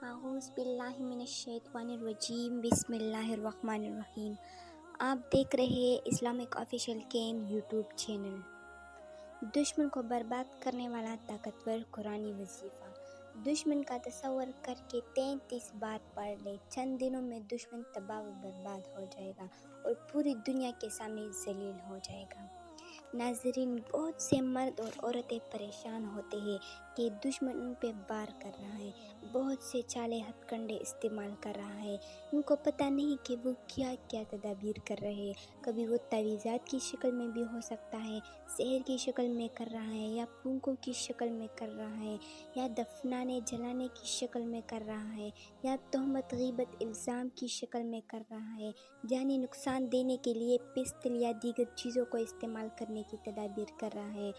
اعوذ باللہ من الشیطان الرجیم، بسم اللہ الرحمن الرحیم۔ آپ دیکھ رہے ہیں Islamic official came YouTube channel. دشمن کو برباد کرنے والا طاقتور قرآنی وظیفہ۔ دشمن کا تصور کر کے 33 بار پڑھ لے، چند دنوں میں دشمن تباہ و برباد ہو جائے گا اور پوری دنیا کے سامنے ذلیل ہو جائے گا۔ ناظرین، بہت سے مرد اور عورتیں پریشان ہوتے ہیں کہ دشمن ان پہ وار کر رہا ہے، بہت سے چالیں ہتھ کنڈے استعمال کر رہا ہے۔ ان کو پتہ نہیں کہ وہ کیا کیا تدابیر کر رہے ہیں۔ کبھی وہ تعویذات کی شکل میں بھی ہو سکتا ہے، سحر کی شکل میں کر رہا ہے، یا پھونکوں کی شکل میں کر رہا ہے، یا دفنانے جلانے کی شکل میں کر رہا ہے، یا تہمت غیبت الزام کی شکل میں کر رہا ہے، جانی نقصان دینے کے لیے پستل یا دیگر چیزوں کو استعمال کرنے کی تدابیر کر رہا ہے۔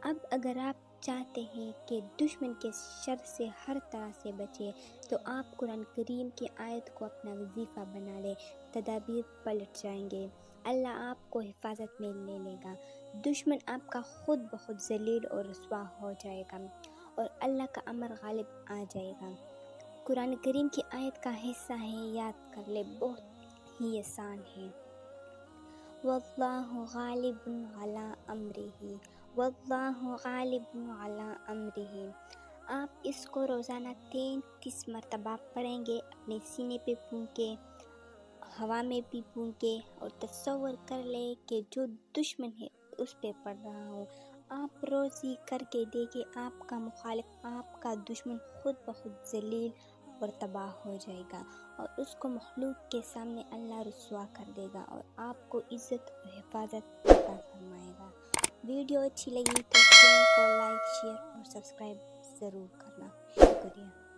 اب اگر آپ چاہتے ہیں کہ دشمن کے شر سے ہر طرح سے بچے تو آپ قرآن کریم کی آیت کو اپنا وظیفہ بنا لیں، تدابیر پلٹ جائیں گے، اللہ آپ کو حفاظت میں لے لے گا، دشمن آپ کا خود بخود ذلیل اور رسوا ہو جائے گا اور اللہ کا امر غالب آ جائے گا۔ قرآن کریم کی آیت کا حصہ ہے، یاد کر لے، بہت ہی آسان ہے۔ واللہ غالب علی امرہ، واللہ غالب علی امرہ۔ آپ اس کو روزانہ 33 مرتبہ پڑھیں گے، اپنے سینے پہ پھونکے، ہوا میں بھی پھونکے، اور تصور کر لے کہ جو دشمن ہے اس پہ پڑھ رہا ہو۔ آپ روز ہی کر کے دیکھیں، آپ کا مخالف، آپ کا دشمن خود بخود ذلیل اور تباہ ہو جائے گا اور اس کو مخلوق کے سامنے اللہ رسوا کر دے گا اور آپ کو عزت اور حفاظت عطا فرمائے گا۔ ویڈیو اچھی لگی تو چینل کو لائک، شیئر اور سبسکرائب ضرور کرنا۔ شکریہ۔